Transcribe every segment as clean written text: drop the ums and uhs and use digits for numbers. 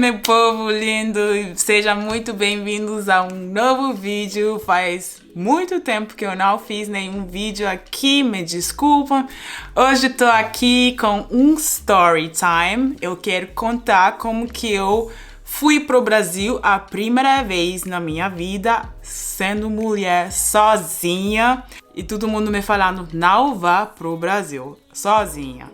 meu povo lindo, sejam muito bem-vindos a um novo vídeo. Faz muito tempo que eu não fiz nenhum vídeo aqui, me desculpam. Hoje tô aqui com um story time. Eu quero contar como que eu fui pro Brasil a primeira vez na minha vida, sendo mulher sozinha. E todo mundo me falando, não vá pro Brasil sozinha.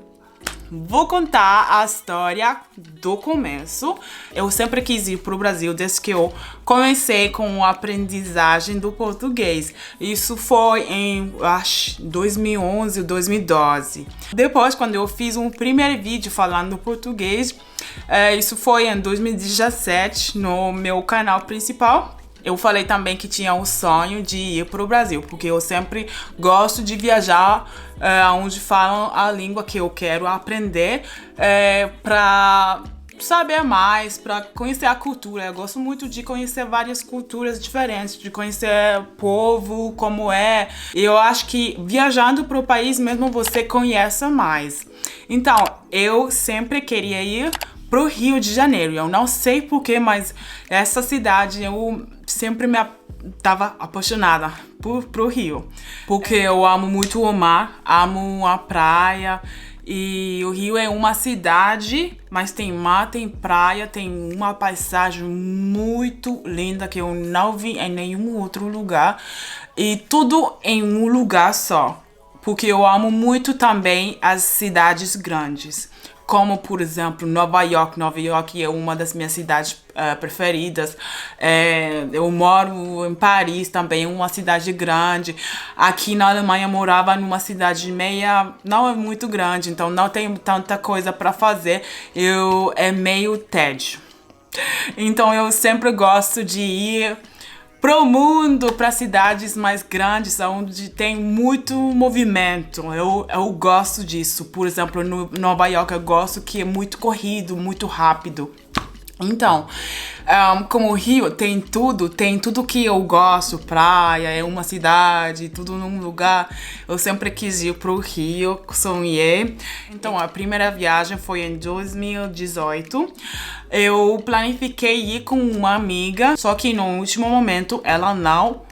Vou contar a história do começo. Eu sempre quis ir para o Brasil desde que eu comecei com a aprendizagem do português. Isso foi em, acho, 2011 ou 2012. Depois, quando eu fiz um primeiro vídeo falando português, isso foi em 2017 no meu canal principal. Eu falei também que tinha o sonho de ir para o Brasil, porque eu sempre gosto de viajar onde falam a língua que eu quero aprender para saber mais, para conhecer a cultura. Eu gosto muito de conhecer várias culturas diferentes, de conhecer o povo, como é. E eu acho que viajando para o país mesmo você conhece mais. Então, eu sempre queria ir pro Rio de Janeiro. Eu não sei porquê, mas essa cidade eu sempre tava apaixonada pro Rio. Porque eu amo muito o mar, amo a praia. E o Rio é uma cidade, mas tem mar, tem praia, tem uma paisagem muito linda que eu não vi em nenhum outro lugar. E tudo em um lugar só. Porque eu amo muito também as cidades grandes. Como, por exemplo, Nova York. Nova York é uma das minhas cidades preferidas. Eu moro em Paris também, uma cidade grande. Aqui na Alemanha eu morava numa cidade meia, não é muito grande, então não tenho tanta coisa para fazer. É meio tédio. Então eu sempre gosto de ir pro mundo, para cidades mais grandes, onde tem muito movimento. Eu gosto disso. Por exemplo, no Nova York eu gosto que é muito corrido, muito rápido. Então, como o Rio tem tudo que eu gosto, praia, é uma cidade, tudo num lugar. Eu sempre quis ir pro Rio, sonhei. Então, a primeira viagem foi em 2018. Eu planifiquei ir com uma amiga, só que no último momento ela não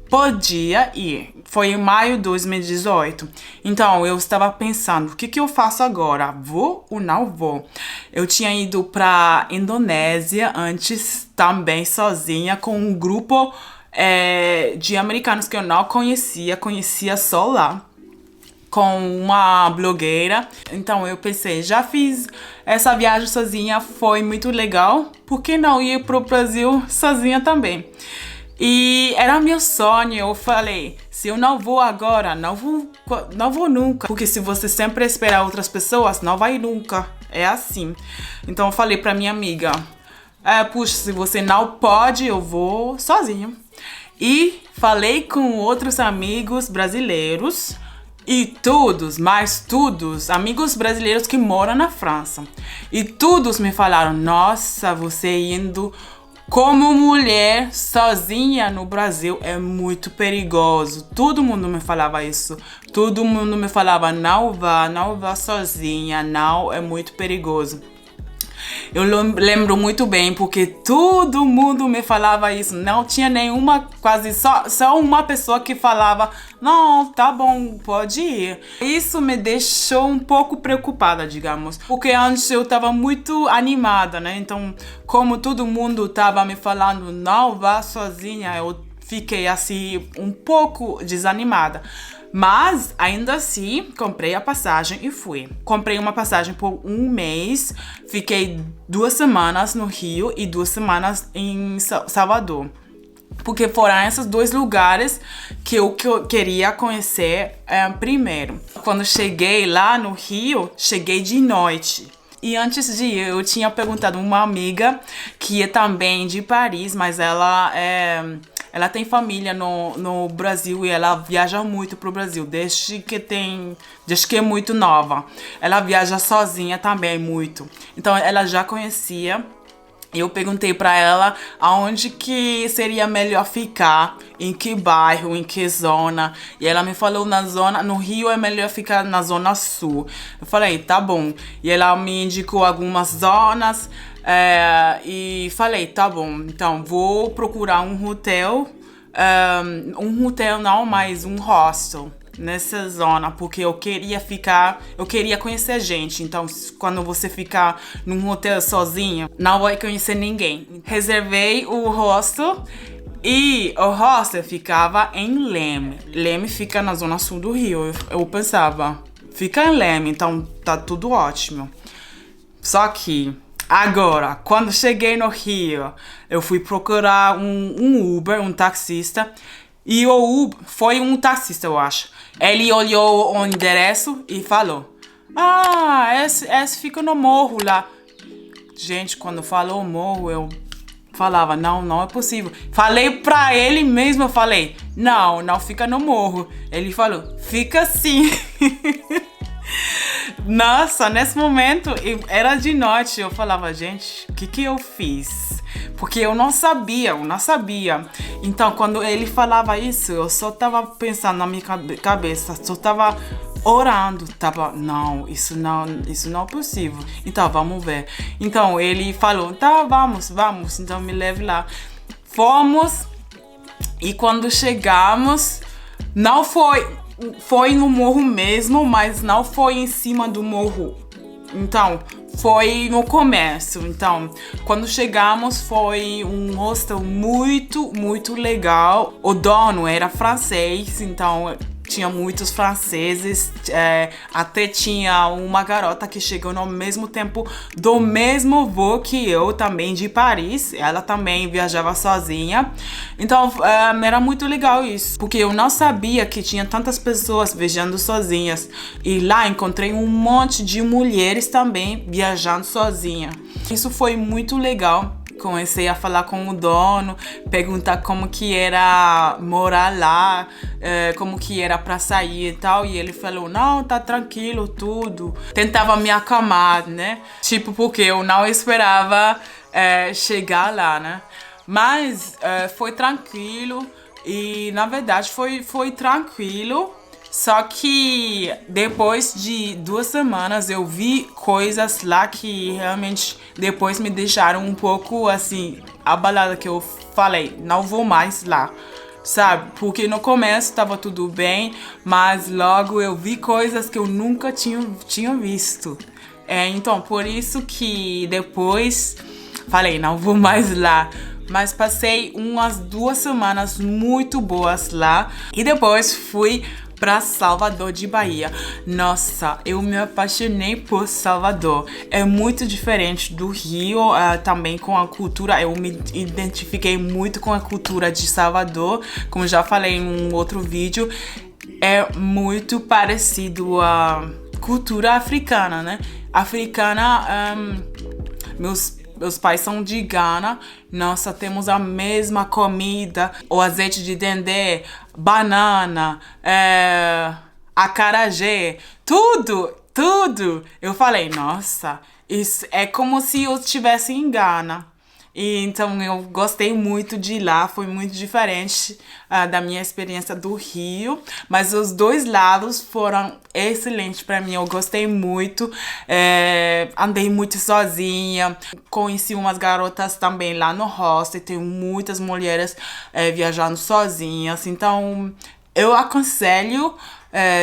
podia ir. Foi em maio de 2018. Então, eu estava pensando, o que eu faço agora? Vou ou não vou? Eu tinha ido para Indonésia antes, também sozinha, com um grupo de americanos que eu não conhecia só lá, com uma blogueira. Então eu pensei, já fiz essa viagem sozinha, foi muito legal, por que não ir pro Brasil sozinha também? E era meu sonho. Eu falei, se eu não vou agora, não vou nunca. Porque se você sempre esperar outras pessoas, não vai nunca. É assim. Então eu falei pra minha amiga, puxa, se você não pode, eu vou sozinho. E falei com outros amigos brasileiros. E todos, amigos brasileiros que moram na França. E todos me falaram, nossa, você indo como mulher sozinha no Brasil é muito perigoso. Todo mundo me falava isso. Todo mundo me falava, não vá sozinha, não, é muito perigoso. Eu lembro muito bem, porque todo mundo me falava isso. Não tinha nenhuma, quase só uma pessoa que falava, não, tá bom, pode ir. Isso me deixou um pouco preocupada, digamos. Porque antes eu tava muito animada, né? Então, como todo mundo tava me falando, não vá sozinha, eu fiquei assim, um pouco desanimada. Mas, ainda assim, comprei a passagem e fui. Comprei uma passagem por um mês, fiquei 2 semanas no Rio e 2 semanas em Salvador. Porque foram esses 2 lugares que eu queria conhecer primeiro. Quando cheguei lá no Rio, cheguei de noite. E antes de ir, eu tinha perguntado a uma amiga que é também de Paris, mas ela tem família no Brasil e ela viaja muito pro Brasil, desde que é muito nova. Ela viaja sozinha também muito. Então ela já conhecia Eu perguntei pra ela aonde que seria melhor ficar, em que bairro, em que zona. E ela me falou no Rio é melhor ficar na zona sul. Eu falei, tá bom. E ela me indicou algumas zonas, e falei, tá bom, então vou procurar um hotel, não, mas um hostel nessa zona, porque eu queria conhecer gente. Então, quando você ficar num hotel sozinho, não vai conhecer ninguém. Reservei o hostel e o hostel ficava em Leme. Leme fica na zona sul do Rio. Eu pensava, fica em Leme, então tá tudo ótimo. Só que agora, quando cheguei no Rio, eu fui procurar um Uber, um taxista. E o Uber foi um taxista, eu acho. Ele olhou o endereço e falou: Ah, esse fica no morro lá. Gente, quando falou morro, eu falava: Não é possível. Falei pra ele mesmo, eu falei: Não fica no morro. Ele falou: Fica sim. Nossa, nesse momento era de noite. Eu falava: Gente, o que eu fiz? Porque eu não sabia. Então, quando ele falava isso, eu só tava pensando na minha cabeça, só tava orando, não, isso não é possível. Então, vamos ver. Então, ele falou, tá, vamos, então me leve lá. Fomos, e quando chegamos, não foi no morro mesmo, mas não foi em cima do morro. Então, foi no começo. Então, quando chegamos, foi um hostel muito, muito legal. O dono era francês, então tinha muitos franceses. Até tinha uma garota que chegou no mesmo tempo do mesmo voo que eu, também de Paris. Ela também viajava sozinha. Então, era muito legal isso, porque eu não sabia que tinha tantas pessoas viajando sozinhas. E lá encontrei um monte de mulheres também viajando sozinha. Isso foi muito legal. Comecei a falar com o dono, perguntar como que era morar lá, como que era pra sair e tal. E ele falou, não, tá tranquilo, tudo. Tentava me acalmar, né? Tipo, porque eu não esperava chegar lá, né? Mas foi tranquilo e, na verdade, foi tranquilo. Só que depois de 2 semanas eu vi coisas lá que realmente depois me deixaram um pouco assim, abalada, que eu falei, não vou mais lá, sabe? Porque no começo tava tudo bem, mas logo eu vi coisas que eu nunca tinha visto. Então, por isso que depois falei, não vou mais lá. Mas passei umas 2 semanas muito boas lá e depois fui para Salvador de Bahia. Nossa, eu me apaixonei por Salvador. É muito diferente do Rio, também com a cultura. Eu me identifiquei muito com a cultura de Salvador. Como já falei em um outro vídeo, é muito parecido à cultura africana, né? Meus pais são de Gana. Nossa, temos a mesma comida. O azeite de dendê, banana, acarajé, tudo. Eu falei, nossa, isso é como se eu estivesse em Gana. E então eu gostei muito de ir lá, foi muito diferente da minha experiência do Rio, mas os 2 lados foram excelentes para mim, eu gostei muito, andei muito sozinha, conheci umas garotas também lá no hostel, tem muitas mulheres viajando sozinhas, então eu aconselho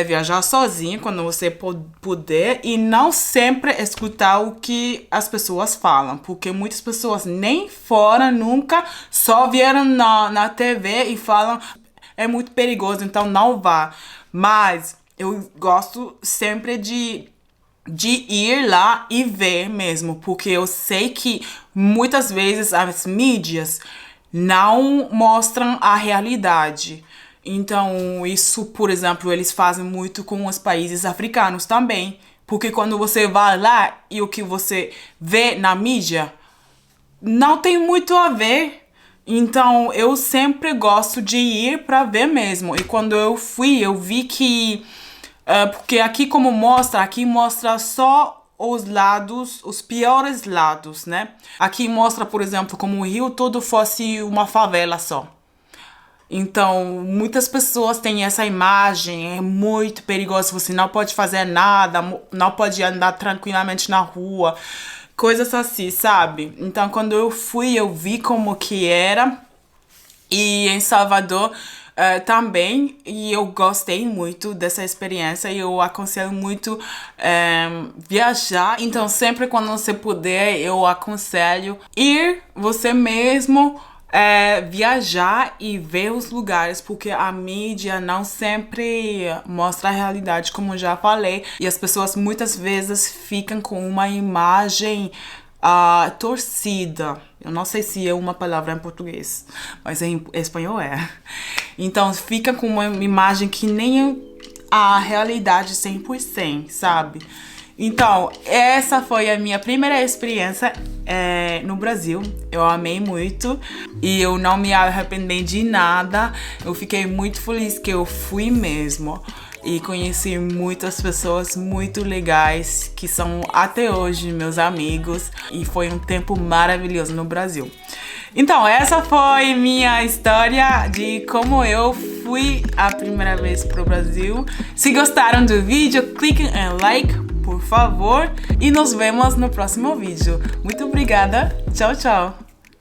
viajar sozinho quando você puder e não sempre escutar o que as pessoas falam, porque muitas pessoas nem foram nunca, só vieram na TV e falam é muito perigoso, então não vá. Mas eu gosto sempre de ir lá e ver mesmo, porque eu sei que muitas vezes as mídias não mostram a realidade. Então, isso, por exemplo, eles fazem muito com os países africanos também. Porque quando você vai lá e o que você vê na mídia não tem muito a ver. Então, eu sempre gosto de ir para ver mesmo. E quando eu fui, eu vi que... porque aqui mostra só os lados, os piores lados, né? Aqui mostra, por exemplo, como o Rio todo fosse uma favela só. Então, muitas pessoas têm essa imagem, é muito perigoso, você não pode fazer nada, não pode andar tranquilamente na rua, coisas assim, sabe? Então, quando eu fui, eu vi como que era, e em Salvador também, e eu gostei muito dessa experiência, e eu aconselho muito viajar, então sempre quando você puder, eu aconselho ir você mesmo, viajar e ver os lugares, porque a mídia não sempre mostra a realidade, como eu já falei, e as pessoas muitas vezes ficam com uma imagem torcida. Eu não sei se é uma palavra em português, mas em espanhol é. Então fica com uma imagem que nem é a realidade 100%, sabe? Então, essa foi a minha primeira experiência no Brasil. Eu amei muito e eu não me arrependi de nada. Eu fiquei muito feliz que eu fui mesmo. E conheci muitas pessoas muito legais, que são até hoje meus amigos. E foi um tempo maravilhoso no Brasil. Então, essa foi minha história de como eu fui a primeira vez pro Brasil. Se gostaram do vídeo, cliquem em like, por favor. E nos vemos no próximo vídeo. Muito obrigada. Tchau, tchau.